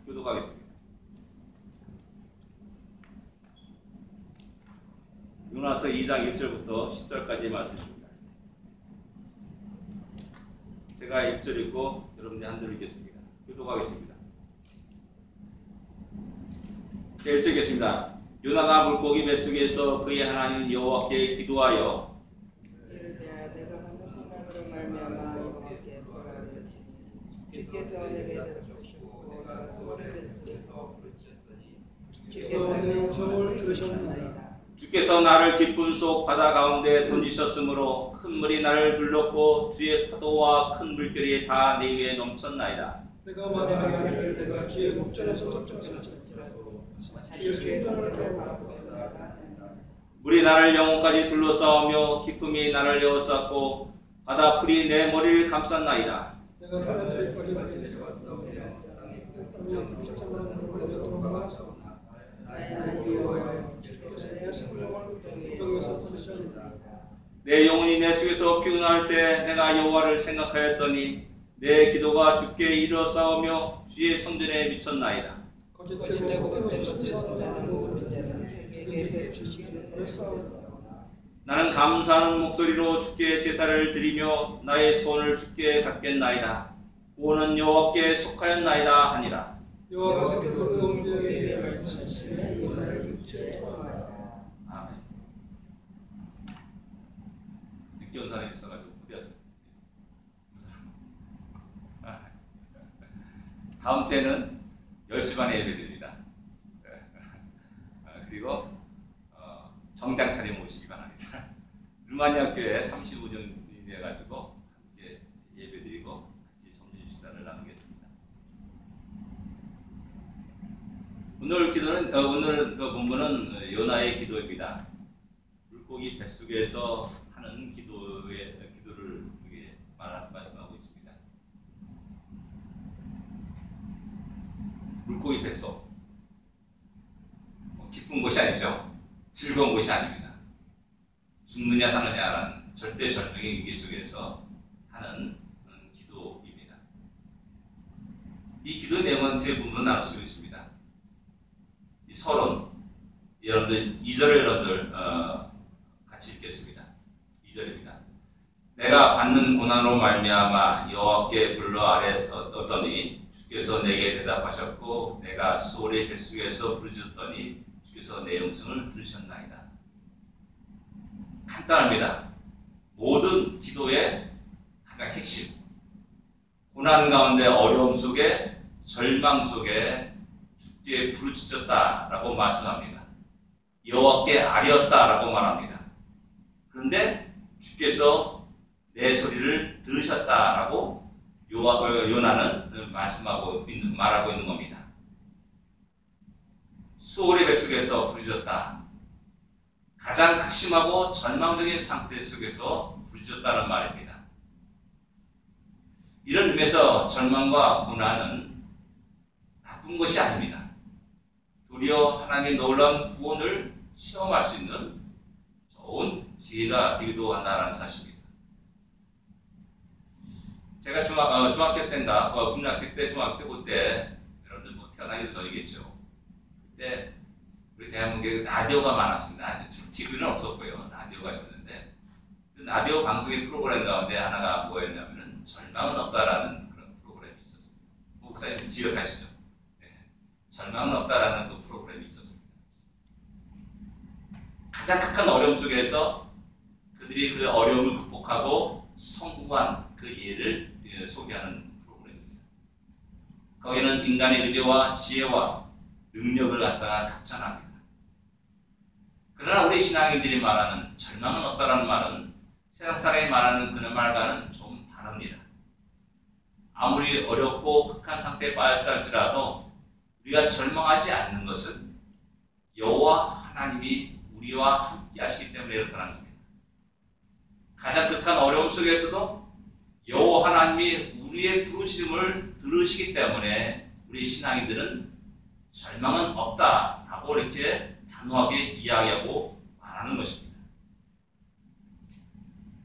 교독하겠습니다. 요나서 2장 1절부터 10절까지의 말씀입니다. 제가 1절 읽고 여러분이 한 절 읽겠습니다. 교독하겠습니다. 자, 1절 읽겠습니다. 요나가 물고기 뱃속에서 그의 하나님 여호와께 기도하여 주께서 내게 대답하시고 내가 수월의 뱃속에서 주께서 내 음성을 들으셨나이다. 주께서 나를 깊은 속 바다 가운데 던지셨으므로 큰 물이 나를 둘렀고 주의 파도와 큰 물결이 다 내 위에 넘쳤나이다. 내가 말하기를 내가 주의 목전에서 쫓겨났을지라도 주의 손을 바라보다가 물이 나를 영혼까지 둘러싸우며 기쁨이 나를 에워쌌고 바다 풀이 내 머리를 감쌌나이다. 내가 사람들의 거리 밖에서 왔어 땅의 깊숙한 곳으로 나의 하나님 여호와여 주께서 내 생명을 구덩이에서 부르셨나이다. 내 영혼이 내 속에서 피곤할 때 내가 여호와를 생각하였더니 내 기도가 주께 이르러 싸우며 주의 성전에 미쳤나이다. 거짓되고 뱀수에서 나는 모든 자는 내게 베푸시기를 싸웠사오나 나는 감사하는 목소리로 주께 제사를 드리며 나의 소원을 주께 갚겠나이다. 구원은 여호와께 속하였나이다 하니라. 여호와께서 그들에게 말씀하시며 나를 육체에 통하였다. 아멘. 늦게 온 사람이 있어가지고 어디 갔어요? 다음 때는 10시 반에 예배드립니다. 그리고 정장 차림 오시기 바랍니다. 루마니아 교회 35년이 돼가지고 함께 예배드리고 같이 점심 식사를 나누겠습니다. 오늘 기도는 오늘 그 본문은 요나의 기도입니다. 물고기 뱃속에서 하는 기도를 말씀하고 있습니다. 물고기 뱃속 기쁜 곳이 아니죠. 즐거운 곳이 아닙니다. 죽느냐 사느냐라는 절대절명의 위기 속에서 하는 기도입니다. 이 기도의 내용은 세 부분으로 나눌 수 있습니다. 이 서론, 여러분들 2절을 여러분들 같이 읽겠습니다. 2절입니다. 내가 받는 고난으로 말미암아 여호와께 불러 아뢰었더니 주께서 내게 대답하셨고 내가 수월의 뱃속에서 부르짖었더니 주께서 내 음성을 들으셨나이다. 간단합니다. 모든 기도의 가장 핵심, 고난 가운데 어려움 속에 절망 속에 주께 부르짖었다라고 말씀합니다. 여호와께 아뢰었다라고 말합니다. 그런데 주께서 내 소리를 들으셨다라고 요나는 말하고 있는 겁니다. 수월의 뱃속에서 부르짖었다. 가장 극심하고 절망적인 상태 속에서 부르짖었다는 말입니다. 이런 의미에서 절망과 고난은 나쁜 것이 아닙니다. 도리어 하나님의 놀라운 구원을 체험할 수 있는 좋은 기회가 되기도 한다는 사실입니다. 제가 중학교 때인가, 국민학교 때, 중학교 때, 여러분들 뭐 태어나기도 전이겠죠. 그때 우리 대한민국에 라디오가 많았습니다. TV는 없었고요. 라디오가 있었는데, 그 라디오 방송의 프로그램 가운데 하나가 뭐였냐면은 절망은 없다라는 그런 프로그램이 있었습니다. 목사님 기억하시죠? 네. 절망은 없다라는 그 프로그램이 있었습니다. 가장 극한 어려움 속에서 그들이 그 어려움을 극복하고 성공한 그 예를 소개하는 프로그램입니다. 거기는 인간의 의지와 지혜와 능력을 갖다가 극찬합니다. 그러나 우리 신앙인들이 말하는 절망은 없다라는 말은 세상 사람이 말하는 그 말과는 좀 다릅니다. 아무리 어렵고 극한 상태에 빠졌다 할지라도 우리가 절망하지 않는 것은 여호와 하나님이 우리와 함께 하시기 때문에 그렇다는 겁니다. 가장 극한 어려움 속에서도 여호와 하나님이 우리의 부르심을 들으시기 때문에 우리 신앙인들은 절망은 없다라고 이렇게 단호하게 이야기하고 말하는 것입니다.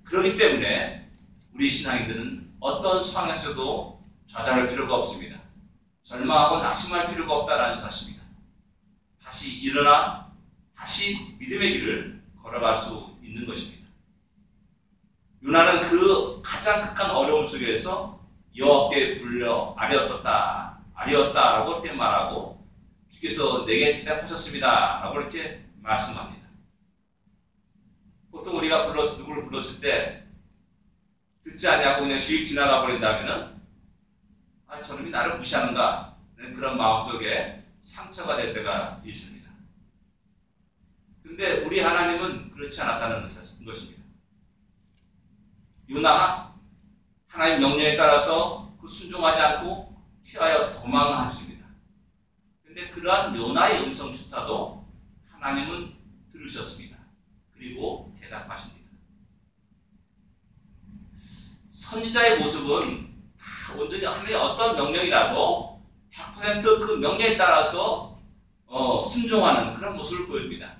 그렇기 때문에 우리 신앙인들은 어떤 상황에서도 좌절할 필요가 없습니다. 절망하고 낙심할 필요가 없다라는 사실입니다. 다시 일어나 다시 믿음의 길을 걸어갈 수 있는 것입니다. 요나는 그 가장 극한 어려움 속에서 여호와께 불려 아리였다라고 이렇게 말하고 주께서 내게 대답하셨습니다라고 이렇게 말씀합니다. 보통 우리가 누구를 불렀을 때 듣지 아니하고 그냥 휙 지나가 버린다면은 저놈이 나를 무시하는가 그런 마음속에 상처가 될 때가 있습니다. 근데 우리 하나님은 그렇지 않았다는 것입니다. 요나가 하나님 명령에 따라서 순종하지 않고 피하여 도망했습니다. 근데 그러한 요나의 음성조차도 하나님은 들으셨습니다. 그리고 대답하십니다. 선지자의 모습은 온전히 하나님의 어떤 명령이라도 100% 그 명령에 따라서 순종하는 그런 모습을 보입니다.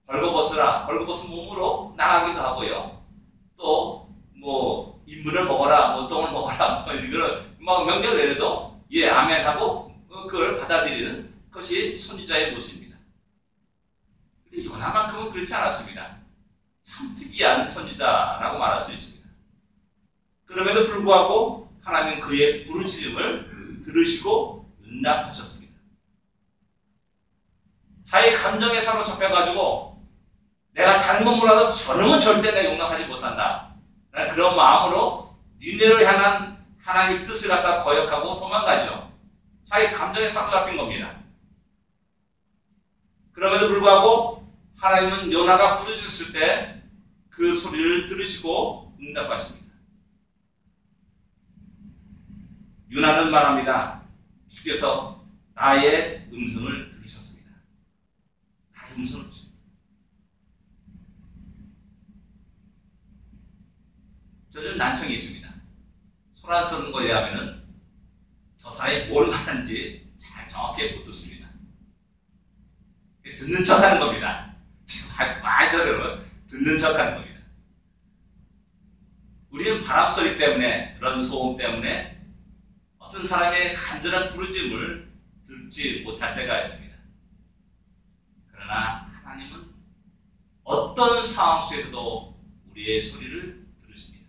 벌거벗으라, 벌거벗은 몸으로 나가기도 하고요. 또 인분을 먹어라, 똥을 먹어라, 이런 명령을 내려도 아멘 하고 그걸 받아들이는 것이 선지자의 모습입니다. 근데 요나만큼은 그렇지 않았습니다. 참 특이한 선지자라고 말할 수 있습니다. 그럼에도 불구하고 하나님은 그의 부르짖음을 들으시고 응답하셨습니다. 자기 감정에 사로잡혀가지고 내가 다른 건물라도 저놈은 절대 내가 용납하지 못한다 라는 그런 마음으로 니네를 향한 하나님의 뜻을 갖다 거역하고 도망가죠. 자기 감정에 사로잡힌 겁니다. 그럼에도 불구하고 하나님은 요나가 부르짖었을 때 그 소리를 들으시고 응답하십니다. 요나는 말합니다. 주께서 나의 음성을 들으셨습니다. 나의 음성을 들으셨습니다. 저 좀 난청이 있습니다. 소란스러운 거에 하면은 저 사람이 뭘 말하는지 잘 정확히 못 듣습니다. 듣는 척 하는 겁니다. 많이 들으면 듣는 척 하는 겁니다. 우리는 바람 소리 때문에, 그런 소음 때문에 어떤 사람의 간절한 부르짖음을 듣지 못할 때가 있습니다. 그러나 하나님은 어떤 상황 속에서도 우리의 소리를 들으십니다.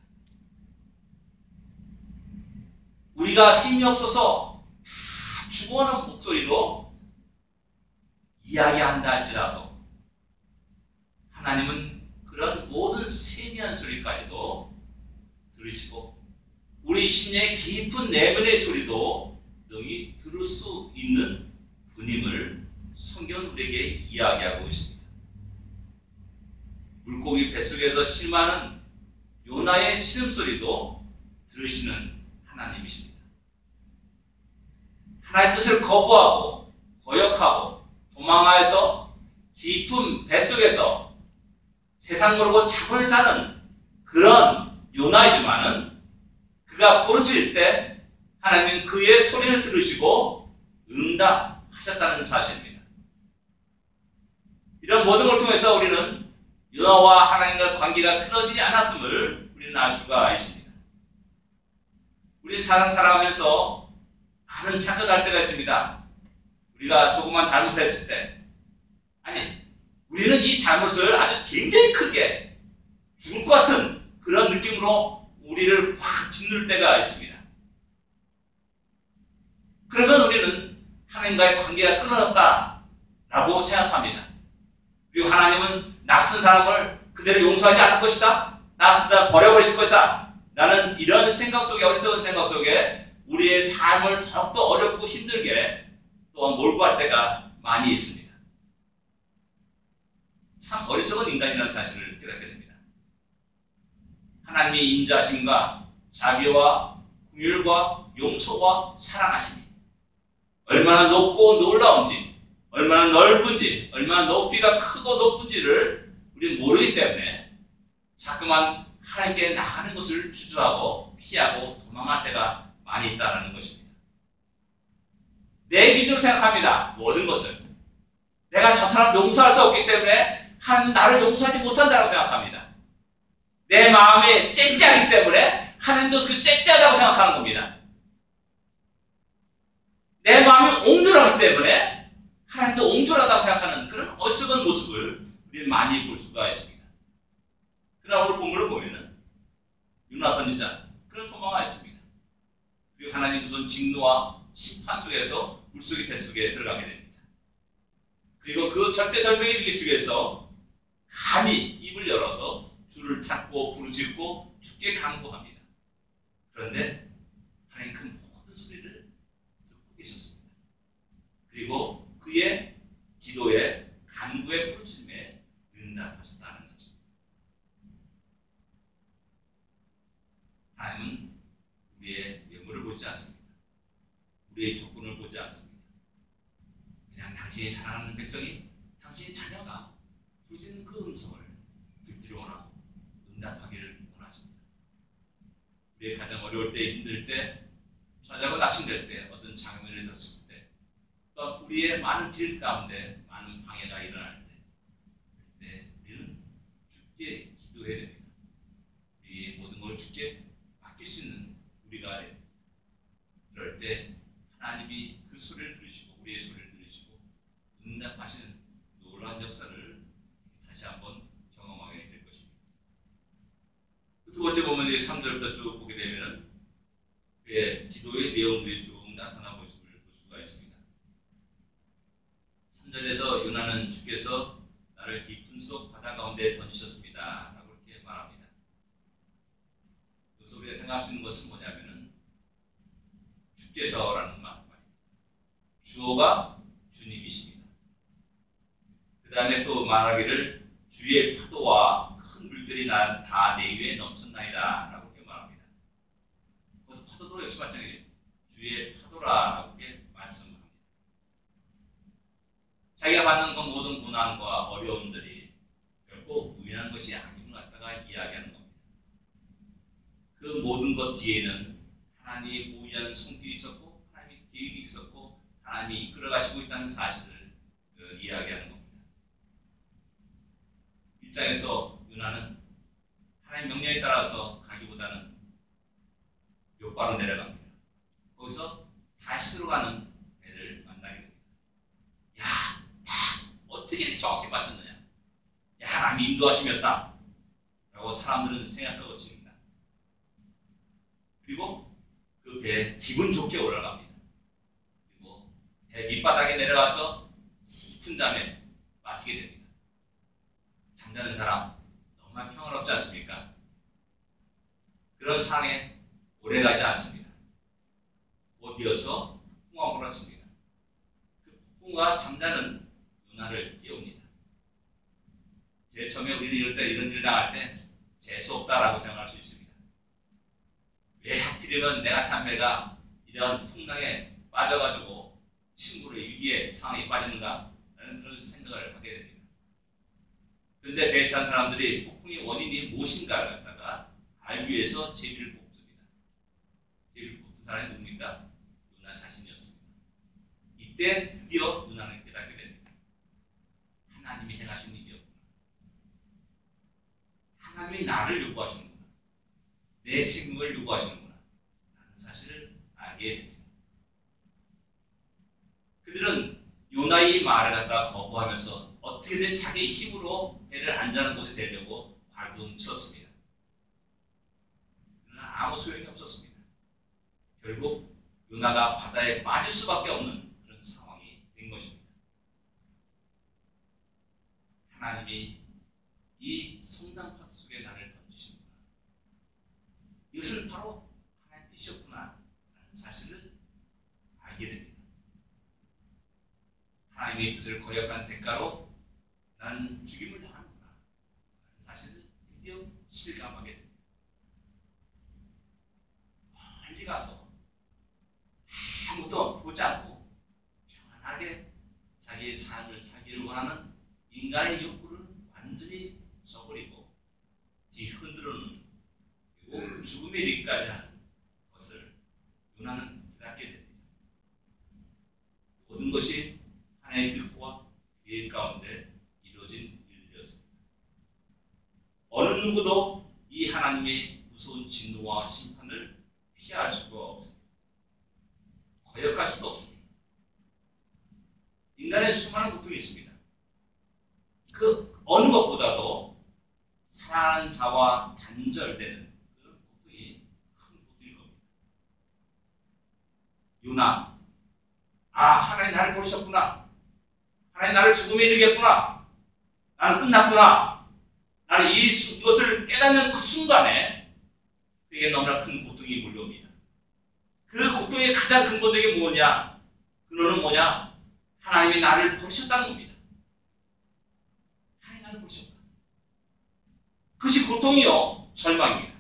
우리가 힘이 없어서 다 죽어가는 목소리로 이야기한다 할지라도 하나님은 그런 모든 세미한 소리까지도 들으시고 우리 심령의 깊은 내면의 소리도 능히 들을 수 있는 분임을 성경은 우리에게 이야기하고 있습니다. 물고기 뱃속에서 심하는 요나의 신음소리도 들으시는 하나님이십니다. 하나님의 뜻을 거부하고 거역하고 도망하여서 깊은 뱃속에서 세상 모르고 잠을 자는 그런 요나이지만은 그가 부르짖을 때 하나님은 그의 소리를 들으시고 응답하셨다는 사실입니다. 이런 모든 걸 통해서 우리는 요나와 하나님과 관계가 끊어지지 않았음을 우리는 알 수가 있습니다. 우리는 살아가면서 많은 착각할 때가 있습니다. 우리가 조그만 잘못을 했을 때 우리는 이 잘못을 아주 굉장히 크게 죽을 것 같은 그런 느낌으로 우리를 확 짓눌 때가 있습니다. 그러면 우리는 하나님과의 관계가 끊어졌다라고 생각합니다. 그리고 하나님은 낯선 사람을 그대로 용서하지 않을 것이다. 나 버려버리실 것이다. 라는 이런 생각 속에, 어리석은 생각 속에 우리의 삶을 더욱더 어렵고 힘들게 또한 몰고 갈 때가 많이 있습니다. 참 어리석은 인간이라는 사실을 깨닫게 됩니다. 하나님의 인자심과 자비와 긍휼과 용서와 사랑하심이 얼마나 높고 놀라운지, 얼마나 넓은지, 얼마나 높이가 크고 높은지를 우리는 모르기 때문에 자꾸만 하나님께 나가는 것을 주저하고 피하고 도망할 때가 많이 있다는 것입니다. 내 기준으로 생각합니다. 모든 것을. 내가 저 사람 용서할 수 없기 때문에 하나님은 나를 용서하지 못한다고 생각합니다. 내 마음이 쨍쨍하기 때문에 하나님도 그 쨍쨍하다고 생각하는 겁니다. 내 때문에 하나님도 옹졸하다고 생각하는 그런 어리석은 모습을 우리는 많이 볼 수가 있습니다. 그러나 오늘 본문을 보면은 요나 선지자 그런 도망가 있습니다. 그리고 하나님 무슨 직노와 심판 속에서 물속의 뱃속에 들어가게 됩니다. 그리고 그 절대절명의 위기 속에서 감히 입을 열어서 주를 찾고 부르짖고 주께 간구합니다. 그런데 하나님 그 모든 소리를 듣고 계셨습니다. 그리고 그의 기도에 간구의 부르짖음에 응답하셨다는 것입니다. 하나님은 우리의 외모를 보지 않습니다. 우리의 조건을 보지 않습니다. 그냥 당신이 사랑하는 백성이, 당신의 자녀가 부르짖는 그 음성을 듣기를 원하고 응답하기를 원하십니다. 우리의 가장 어려울 때, 힘들 때, 좌절하고 낙심될 때, 어떤 장면을 닥쳤을 때, 또 우리의 많은 길 가운데 많은 방해가 일어날 때, 그때 우리는 주께 기도해야 됩니다. 우리의 모든 걸 주께 맡길 수 있는 우리가 됩니다. 그럴 때 하나님이 그 소리를 들으시고 우리의 소리를 들으시고 응답하시는 놀라운 역사를 다시 한번 경험하게 될 것입니다. 두 번째 보면 3절부터 쭉 보게 되면 그의 기도의 내용들이 쭉 나타나 모습을 볼 수가 있습니다. 3절에서 요나는 주께서 나를 깊은 속 바다 가운데 던지셨습니다 라고 이렇게 말합니다. 그래서 우리가 생각할 수 있는 것은 뭐냐면은 주께서라는 말입니다. 주어가 주님이십니다. 그 다음에 또 말하기를 주의 파도와 큰 물들이 다 내 위에 넘쳤나이다 라고 이렇게 말합니다. 그래서 파도도 역시 마찬가지예요. 주의 파도라 라고 이렇게 말씀합니다. 자기가 받는 그 모든 고난과 어려움들이 결코 우연한 것이 아님을 갖다가 이야기하는 겁니다. 그 모든 것 뒤에는 하나님이 보호하는 손길이 있었고 하나님의 계획이 있었고 하나님이 이끌어가시고 있다는 사실을 이야기하는 겁니다. 1장에서 요나는 하나님 명령에 따라서 가기보다는 욥바로 내려갑니다. 거기서 다시로 가는 배를 만나게 됩니다. 야, 어떻게 정확히 맞췄느냐? 야, 하나님이 인도하심이었다 라고 사람들은 생각하고 있습니다. 그리고 그 배에 기분 좋게 올라갑니다. 그리고 배 밑바닥에 내려가서 깊은 잠에 빠지게 됩니다. 잠자는 사람 정말 평화롭지 않습니까? 그런 상황에 오래가지 않습니다. 곧이어서 폭풍우가 몰아칩니다. 그 폭풍우가 잠자는 요나를 깨웁니다. 제일 처음에 우리는 이런 일 당할 때 재수 없다라고 생각할 수 있습니다. 왜 하필이면 내가 탄 배가 이런 풍랑에 빠져가지고 친구의 위기의 상황에 빠지는가? 라는 그런 생각을 하게 됩니다. 그런데 배에 탄 사람들이 폭풍의 원인이 무엇인가를 갖다가 알기 위해서 제비를 뽑습니다. 제비를 뽑은 사람이 누굽니까? 요나 자신이었습니다. 이때 드디어 요나는 깨닫게 됩니다. 하나님이 행하신 일이었구나. 하나님이 나를 요구하시는구나. 내 생명을 요구하시는구나. 라는 사실을 알게 됩니다. 그들은 요나의 말을 갖다가 거부하면서 어떻게든 자기 힘으로 배를 안전한 곳에 데리려고 발둥쳤습니다. 그러나 아무 소용이 없었습니다. 결국 요나가 바다에 빠질 수밖에 없는 그런 상황이 된 것입니다. 하나님이 이 성당판 속에 나를 던지시는구나. 이것은 바로 하나님의 뜻이었구나 라는 사실을 알게 됩니다. 하나님의 뜻을 거역한 대가로 난 죽임을 당하는구나 라는 사실을 드디어 실감하게 됩니다. 멀리 가서 아무것도 보지 않고 평안하게 자기의 삶을 살기를 원하는 인간의 욕구를 완전히 써버리고 뒤흔들어놓는 그리고 죽음에 이르기까지 하는 것을 요나는 깨닫게 됩니다. 모든 것이 하나님의 뜻과 계획 가운데 이루어진 일들이었습니다. 어느 누구도 이 하나님의 무서운 진노와 심판을 피할 수가 없습니다. 거역할 수도 없습니다. 인간의 수많은 고통이 있습니다. 그 어느 것보다도 사랑하는 자와 단절되는 그런 고통이 큰 고통일 겁니다. 요나, 하나님 나를 버리셨구나. 하나님 나를 죽음에 이르겠구나. 나는 끝났구나. 나는 이것을 깨닫는 그 순간에 그에게 너무나 큰 고통이 몰려옵니다. 그 고통의 가장 근본적인 뭐냐? 근원은 뭐냐? 하나님이 나를 버리셨다는 겁니다. 하나님이 나를 버리셨다. 그것이 고통이요, 절망입니다.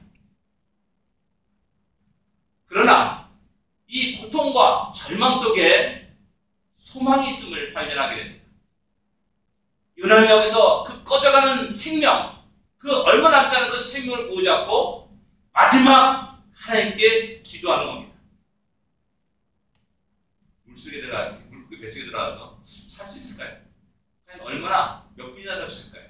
그러나 이 고통과 절망 속에 소망이 있음을 발견하게 됩니다. 요나는 여기서 그 꺼져가는 생명, 그 얼마 남지 않은 그 생명을 보호잡고 마지막 하나님께 기도하는 겁니다. 물속에 들어가서, 물고기 뱃속에 들어가서 살 수 있을까요? 얼마나 몇 분이나 살 수 있을까요?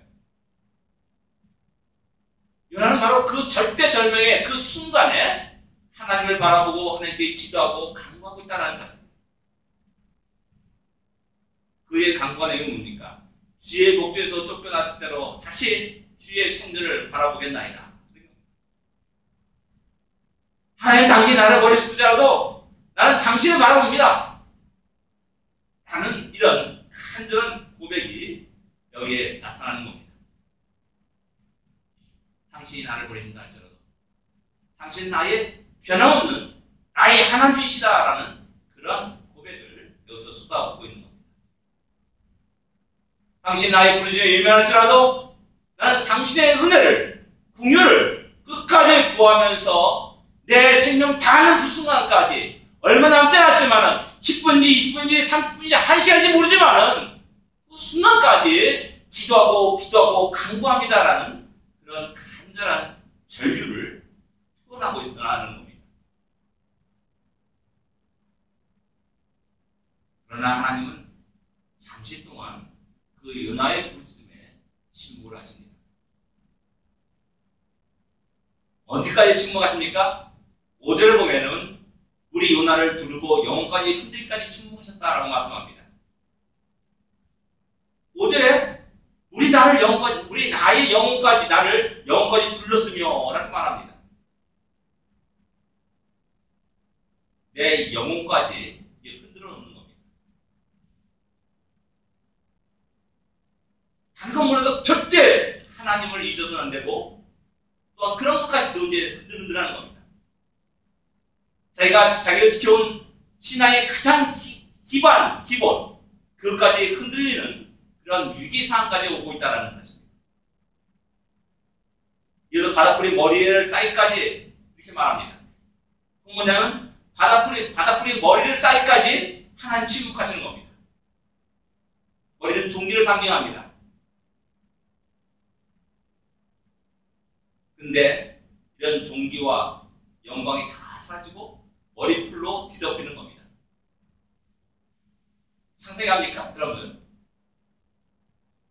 요나는 바로 그 절대절명의 그 순간에 하나님을 바라보고 하나님께 기도하고 간구하고 있다는 사실입니다. 그의 간구가 내용은 뭡니까? 주의 목전에서 쫓겨났을 때로 다시 주의 성전을 바라보겠나이다. 하나님, 당신이 나를 버리실지라도 나는 당신을 바라봅니다. 라는 이런 간절한 고백이 여기에 나타나는 겁니다. 당신이 나를 버리신다 할지라도 당신 나의 변함없는 나의 하나님이시다라는 그런 고백을 여기서 쏟아붓고 있는 겁니다. 당신 나의 부르심에 예면할지라도 나는 당신의 은혜를, 궁유를 끝까지 구하면서 내 생명 다하는 그 순간까지 얼마 남지 않았지만은 10분인지 20분인지 30분인지 1시간인지 모르지만은 그 순간까지 기도하고 간구합니다라는 그런 간절한 절규를 표현하고 있다는 겁니다. 그러나 하나님은 잠시 동안 그 요나의 부르심에 침묵을 하십니다. 언제까지 침묵하십니까? 5절을 보면은 우리 요나를 두르고 영혼까지 흔들기까지 침묵하셨다라고 말씀합니다. 5절에 우리 나의 영혼까지 나를 영혼까지 둘렀으며 라고 말합니다. 내 영혼까지 흔들어 놓는 겁니다. 단건 몰라도 절대 하나님을 잊어서는 안 되고 또한 그런 것까지도 이제 흔들흔들하는 겁니다. 자기를 지켜온 신앙의 가장 기본, 그것까지 흔들리는 그런 위기상황까지 오고 있다는 사실입니다. 이어서 바다풀이 머리를 쌓이기까지 이렇게 말합니다. 그 뭐냐면 바다풀이 머리를 쌓이기까지 하나님 침묵하시는 겁니다. 머리는 종기를 상징합니다. 근데 이런 종기와 영광이 다 사라지고 머리풀로 뒤덮이는 겁니다. 상상합니까, 여러분?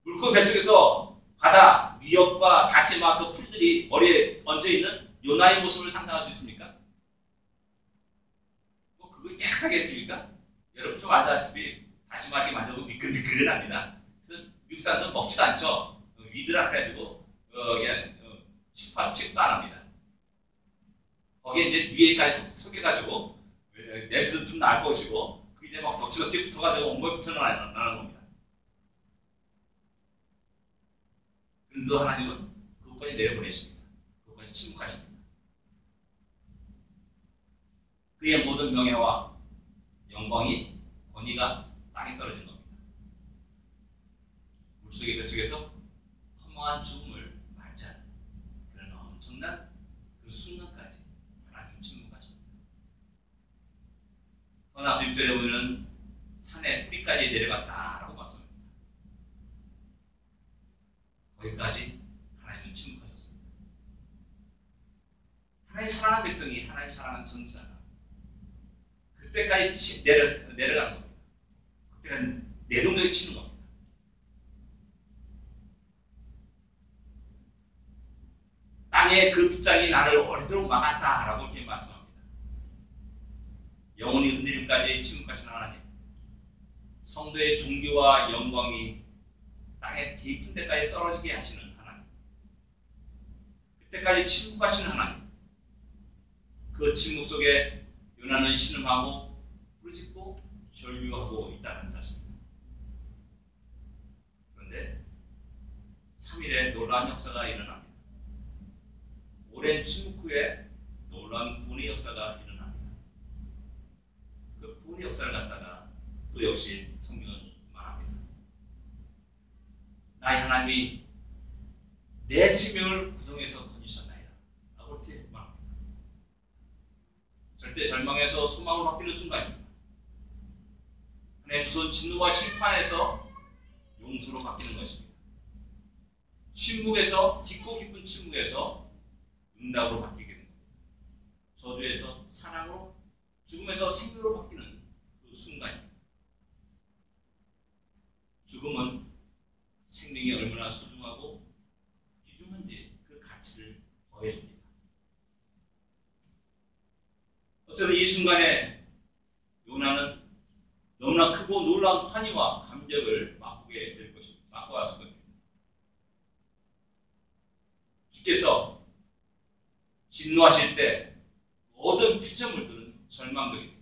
물고기 뱃속에서 바다 미역과 다시마 그 풀들이 머리에 얹어있는 요나의 모습을 상상할 수 있습니까? 그걸 깨끗하게 했습니까? 여러분 좀 알다시피 다시마 이렇게 만져보면 미끌미끌이 납니다. 그래서 미국 사람들은 먹지도 않죠. 위드라 그래가지고 그냥 취급도 안 합니다. 거기에 이제 위에까지 섞여가지고 냄새도 좀 날 것이고 그게 이제 막 덕지덕지 붙어가지고 온몸에 붙어나가는 겁니다. 그런데 하나님은 그것까지 내려보내십니다. 그것까지 침묵하십니다. 그의 모든 명예와 영광이 권위가 땅에 떨어진 겁니다. 물속의 뱃속에서 허망한 죽음을 맞이하는 그런 엄청난 그 순간까지 하나님은 침묵하십니다. 더 나아가서 6절에 보면 산의 뿌리까지 내려갔다라고 말씀합니다. 거기까지 하나님은 침묵하셨습니다. 하나님 사랑하는 백성이 하나님 사랑하는 전사가 그때까지 내려가는 겁니다. 그때는 내동력이 치는 겁니다. 땅의 그 빗장이 나를 오래도록 막았다라고 이렇게 말씀합니다. 영혼이 흔들림까지 침묵하시는 하나님, 성도의 존귀와 영광이 땅의 깊은 데까지 떨어지게 하시는 하나님, 그때까지 침묵하시는 하나님, 그 침묵 속에 요나는 신음하고 부르짖고 절규하고 있다는 사실입니다. 그런데 3일에 놀라운 역사가 일어납니다. 오랜 침묵 후에 놀라운 구원의 역사가 일어납니다. 그 구원의 역사를 갖다가 또 역시 성경은 말합니다. 나의 하나님이 내 생명을 구덩이에서 건지셨나이다 라고 이렇게 말합니다. 절대 절망에서 소망으로 바뀌는 순간입니다. 하나님의 무서운 진노와 심판에서 용서로 바뀌는 것입니다. 침묵에서, 깊고 깊은 침묵에서 응답으로 바뀌게 됩니다. 저주에서 사랑으로, 죽음에서 생명으로 바뀌는 그 순간입니다. 죽음은 생명이 얼마나 소중하고 귀중한지 그 가치를 더해줍니다. 어쩌면 이 순간에 요나는 너무나 크고 놀라운 환희와 감격을 맛보게 될 것입니다. 맛보 왔을 겁니다. 주께서 진노하실 때 모든 피조물들은 절망적입니다.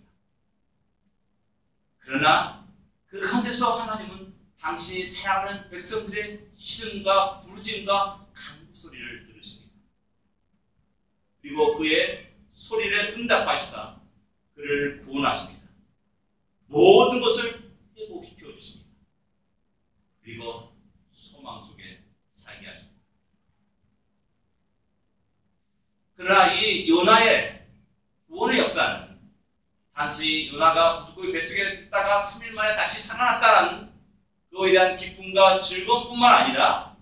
그러나 그 가운데서 하나님은 당신이 사랑하는 백성들의 시름과 부르짖음과 간구 소리를 들으십니다. 그리고 그의 소리를 응답하시사 그를 구원하십니다. 모든 것을 회복시켜 주십니다. 그리고 소망 속에 살게 하십니다. 그러나 이 요나의 구원의 역사는 단순히 요나가 물고기 뱃속에 있다가 3일 만에 다시 살아났다는 그거에 대한 기쁨과 즐거움뿐만 아니라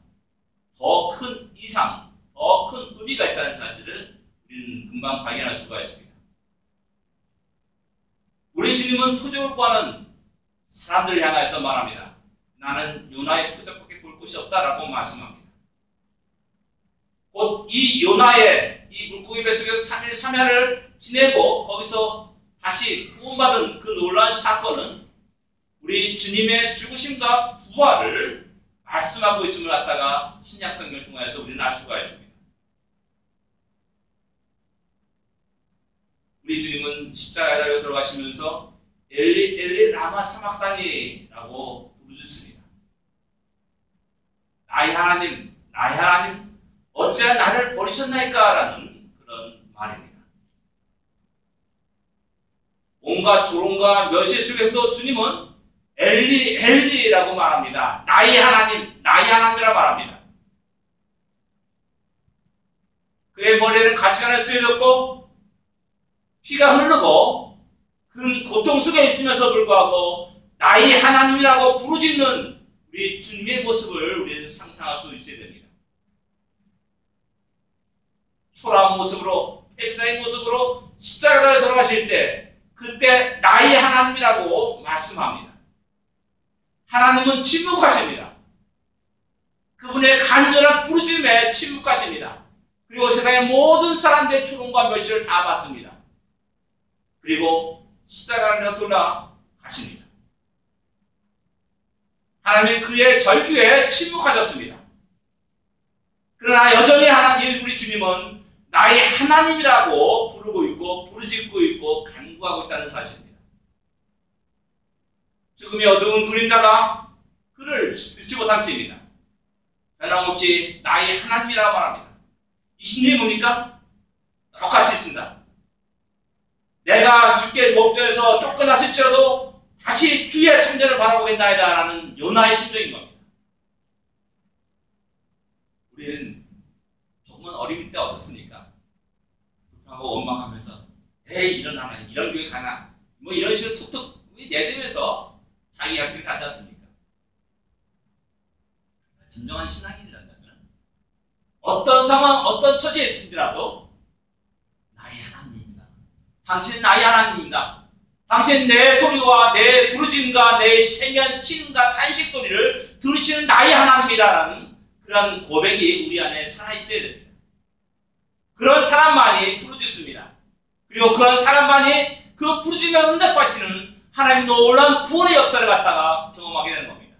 더 큰 이상, 더 큰 의미가 있다는 사실을 우리는 금방 발견할 수가 있습니다. 우리 주님은 표적을 구하는 사람들을 향해서 말합니다. 나는 요나의 표적밖에 볼 곳이 없다라고 말씀합니다. 곧 이 요나의 이 물고기 뱃속에서 3일 3야를 지내고 거기서 다시 구원받은 그 놀라운 사건은 우리 주님의 죽으심과 부활을 말씀하고 있음을 갖다가 신약성경을 통해서 우리는 알 수가 있습니다. 우리 주님은 십자가에 달려 들어가시면서 엘리 엘리 라마 사막다니라고 부르셨습니다. 나의 하나님, 나의 하나님, 어찌하여 나를 버리셨나이까라는 그런 말입니다. 온갖 조롱과 멸시 속에서도 주님은 엘리 엘리라고 말합니다. 나의 하나님, 나의 하나님이라고 말합니다. 그의 머리에는 가시관을 쓰여졌고 피가 흐르고 그 고통 속에 있으면서 불구하고 나의 하나님이라고 부르짖는 우리 주님의 모습을 우리는 상상할 수 있어야 됩니다. 초라한 모습으로, 패자의 모습으로 십자가에 돌아가실 때 그때 나의 하나님이라고 말씀합니다. 하나님은 침묵하십니다. 그분의 간절한 부르짖음에 침묵하십니다. 그리고 세상의 모든 사람들의 조롱과 멸시를 다 받습니다. 그리고 십자가를 돌아가십니다. 하나님은 그의 절규에 침묵하셨습니다. 그러나 여전히 하나님, 우리 주님은 나의 하나님이라고 부르고 있고 부르짖고 있고 간구하고 있다는 사실입니다. 죽음의 어두운 그림자가 그를 집어삼킵니다. 변함없이 나의 하나님이라고 말합니다. 이 신이 뭡니까? 똑같이 있습니다. 내가 주께 목전에서 쫓겨났을지라도 다시 주의 참전을 바라보겠나이다 라는 요나의 심정인 겁니다. 우리는 조금은 어릴 때 어떻습니까? 불평하고 원망하면서 에이 이런 하나님, 이런 교회 가나 뭐 이런 식으로 툭툭 내대면서 자기 할 길을 가지 않습니까? 진정한 신앙인이란다면 어떤 상황, 어떤 처지에 있을지라도 나의 하나님입니다. 당신은 나의 하나님입니다. 당신 내 소리와 내 부르짖음과 내 세미한 신음과 탄식 소리를 들으시는 나의 하나님이라는 그런 고백이 우리 안에 살아있어야 됩니다. 그런 사람만이 부르짖습니다. 그리고 그런 사람만이 그 부르짖음에 응답하시는 하나님 놀라운 구원의 역사를 갖다가 경험하게 되는 겁니다.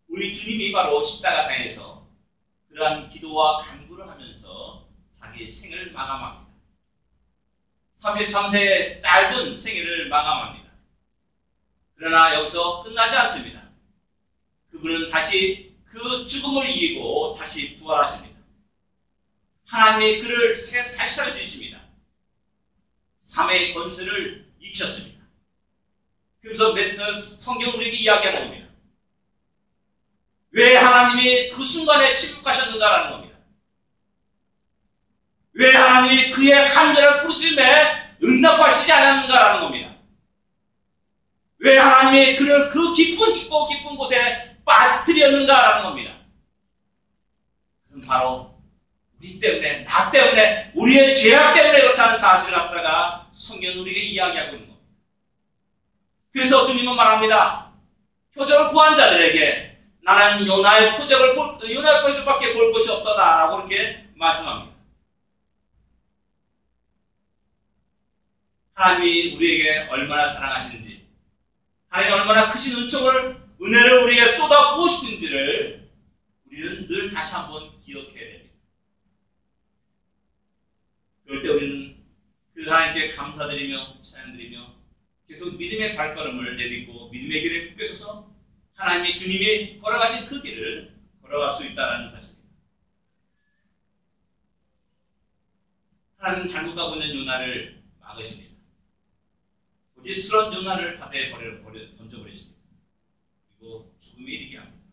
우리 주님이 바로 십자가상에서 그러한 기도와 간구를 하면서 자기의 생을 마감합니다. 33세의 짧은 생애를 마감합니다. 그러나 여기서 끝나지 않습니다. 그분은 다시 그 죽음을 이기고 다시 부활하십니다. 하나님이 그를 다시 살려주십니다. 3회의 권세를 이기셨습니다. 그래서 성경은 우리에게 이야기하는 겁니다. 왜 하나님이 그 순간에 침묵하셨는가라는 겁니다. 왜 하나님이 그의 간절한 부르심에 응답하시지 않았는가라는 겁니다. 왜 하나님이 그를 그 깊은 곳에 빠뜨렸는가라는 겁니다. 그것은 바로 우리 때문에, 나 때문에, 우리의 죄악 때문에 그렇다는 사실을 갖다가 성경은 우리에게 이야기하고 있는 겁니다. 그래서 주님은 말합니다. 표적을 구한 자들에게 나는 요나의 표적밖에 볼 것이 없다라고 이렇게 말씀합니다. 하나님이 우리에게 얼마나 사랑하시는지, 하나님이 얼마나 크신 은혜를 우리에게 쏟아 부으시는지를 우리는 늘 다시 한번 기억해야 됩니다. 그럴 때 우리는 그 하나님께 감사드리며 찬양드리며 계속 믿음의 발걸음을 내딛고 믿음의 길에 굳게 서서 하나님이 주님이 걸어가신 그 길을 걸어갈 수 있다는 사실입니다. 하나님은 잘못 가고 있는 요나를 막으십니다. 고집스러운 요나를 바다에 던져버리십니다. 그리고 죽음에 이르게 합니다.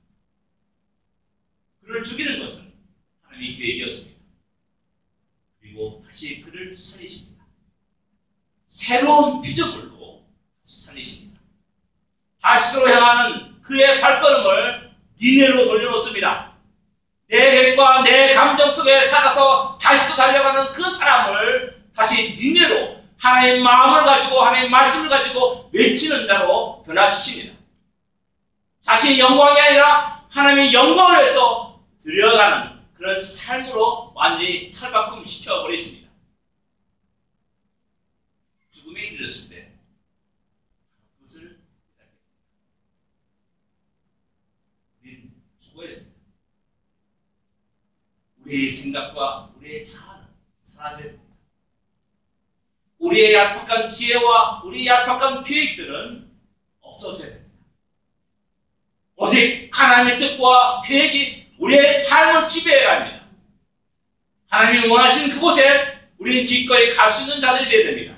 그를 죽이는 것은 하나님의 계획이었습니다. 그리고 다시 그를 살리십니다. 새로운 피조물로 다시 살리십니다. 다시로 향하는 그의 발걸음을 니네로 돌려놓습니다. 내 계획과 내 감정 속에 살아서 다시도 달려가는 그 사람을 다시 니네로 하나님의 마음을 가지고 하나님의 말씀을 가지고 외치는 자로 변화시킵니다. 자신의 영광이 아니라 하나님의 영광을 위해서 들여가는 그런 삶으로 완전히 탈바꿈 시켜버리십니다. 죽음에 이르렀을 때 그것을 우리는 죽어야 됩니다. 우리의 생각과 우리의 자아는 사라져야 됩니다. 우리의 얄팍한 지혜와 우리의 얄팍한 계획들은 없어져야 됩니다. 오직 하나님의 뜻과 계획이 우리의 삶을 지배해야 합니다. 하나님이 원하시는 그곳에 우리는 기꺼이 갈 수 있는 자들이 되어야 됩니다.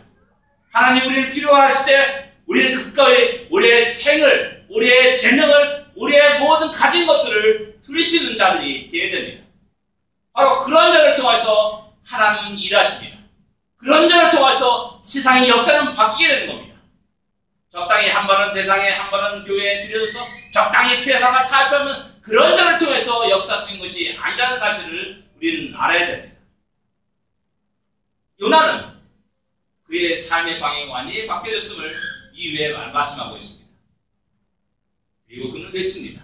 하나님 우리를 필요하실 때 우리는 기꺼이 우리의 생을, 우리의 재능을, 우리의 모든 가진 것들을 드릴 수 있는 자들이 되어야 됩니다. 바로 그런 자를 통해서 하나님은 일하십니다. 그런 자를 통해서 세상의 역사는 바뀌게 되는 겁니다. 적당히 한 번은 대상에, 한 번은 교회에 들여져서 적당히 태어나가 타협하면 그런 자를 통해서 역사하시는 것이 아니라는 사실을 우리는 알아야 됩니다. 요나는 그의 삶의 방향이 완전히 바뀌어졌음을 이후에 말씀하고 있습니다. 그리고 그는 외칩니다.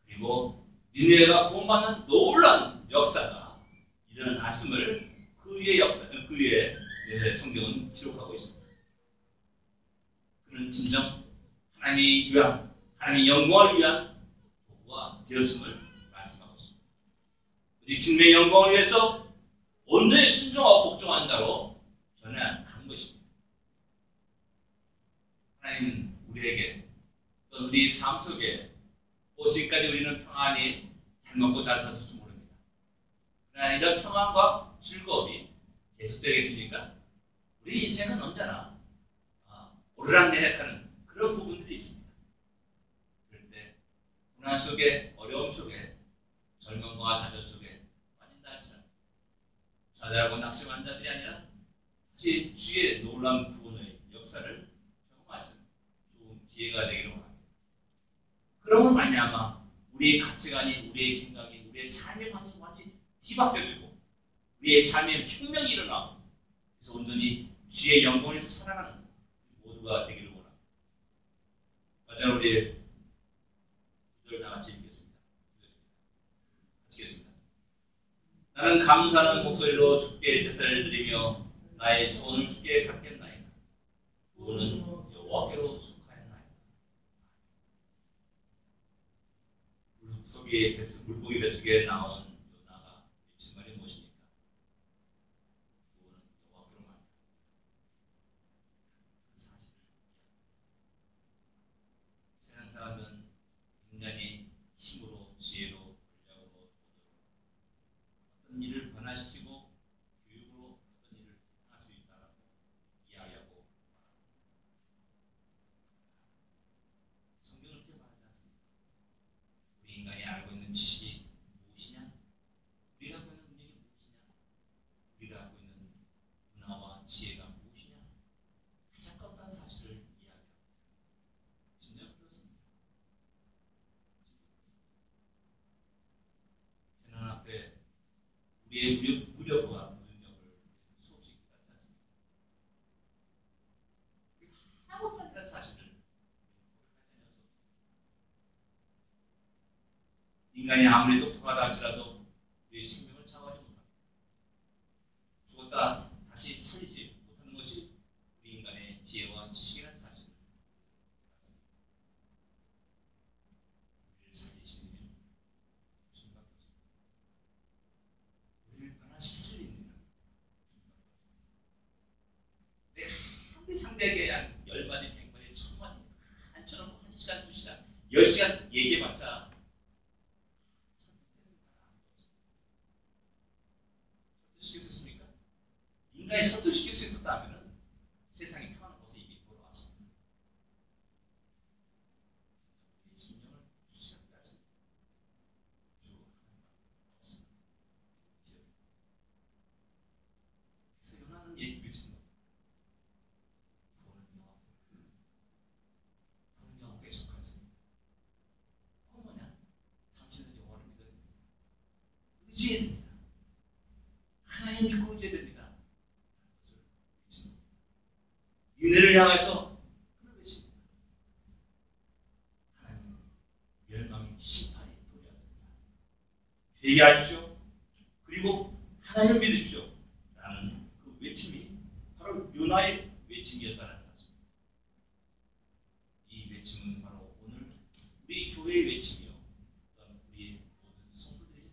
그리고 니네가 구원받는 놀라운 역사가 일어났음을 그의 성경은 기록하고 있습니다. 그는 진정 하나님이 위한, 하나님의 영광을 위한 도구가 되었음을 말씀하고 있습니다. 오직 주님의 영광을 위해서 온전히 순종하고 복종한 자로 변해간 것입니다. 하나님은 우리에게 또 우리 삶 속에 지금까지 우리는 평안히 잘 먹고 잘 살았을지 모릅니다. 그러나 이런 평안과 즐거움이 계속되겠습니까? 우리 인생은 언제나 오르락내리락하는 그런 부분들이 있습니다. 그럴 때 고난 속에, 어려움 속에, 절망과 좌절 속에 빠진다 할지라도 좌절하고 낙심한 자들이 아니라 다시 주의 놀라운 구원의 역사를 경험하시는 좋은 기회가 되기를 원합니다. 그러면 말미암아 우리의 가치관이, 우리의 생각이, 우리의 삶의 방향이 완전히 뒤바뀌어지고 우리의 삶에 혁명이 일어나고 그래서 온전히 주의 영광에서 살아가는 모두가 되기를 원합니다. 마지막으로 우리 구절 다 같이 읽겠습니다. 마치겠습니다. 나는 감사하는 목소리로 주께 제사를 드리며 나의 소원을 주께 갖겠나이다. 물고기 뱃속에 나온 요나가 외친 말이 무엇입니까? 그거는 여호와께로 말이야. 사실 세상 사람은 인간이 힘으로, 지혜로, 권력으로, 돈으로 어떤 일을 변화시키고 교육으로 어떤 일을 할 수 있다라고 이야기하고 성경은 그렇게 말하지 않습니다. 우리 인간이 알고 있는 지식이 무엇이냐? 우리가 갖고 있는 능력이 무엇이냐? 우리가 갖고 있는 문화와 지혜가 무엇이냐? 가장 가까운 사실을 이야기합니다. 진짜 그렇습니다. 재난 앞에 우리의 무력과 능력을 수없이 깨닫지 않습니다. 우리 아무것도 아니라는 사실을 고백하지 않을 수 없습니다. 인간이 아무리 똑똑하다 할지라도 우리의 생명을 장하지 못합니다. 죽었다 다시 살리지 못하는 것이 우리 인간의 지혜와 지식이라는 사실을 깨닫습니다. 우리를 살리시는 이는 주님밖에 없습니다. 우리를 변화시킬 수 있는 이는 주님밖에 없습니다. 내가 아무리 상대에게 한 10마디, 100마디, 1000마디 앉혀놓고 1시간, 2시간, 10시간 얘기해봤자 설득시킬 수 있습니까? 인간이 설득시킬 수 있었다면 세상이 편한 곳에 이미 돌아왔습니다. 우리의 심령을 시작까지 주 하나님밖에 없습니다. 그래서 요나는 얘기를 친 겁니다. 구원은 여호와께, 구원은 여호와께 속하였습니다. 그건 뭐냐? 당신은 여호와를 믿어야 됩니다. 의지해야 됩니다. 하나님 믿고 의지해야 됩니다. 은혜를 향해서 그런 것입니다. 하나님 멸망의 심판이 도래했습니다. 회개하십시오. 그리고 하나님을 믿으십시오. 라는 그 외침이 바로 요나의 외침이었다는 사실입니다. 이 외침은 바로 오늘 우리 교회의 외침이요, 또한 우리의 모든 성도들의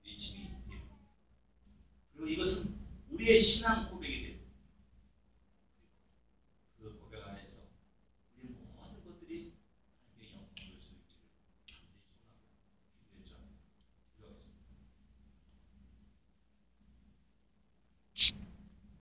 외침이 됩니다. 그리고 이것은 우리의 신앙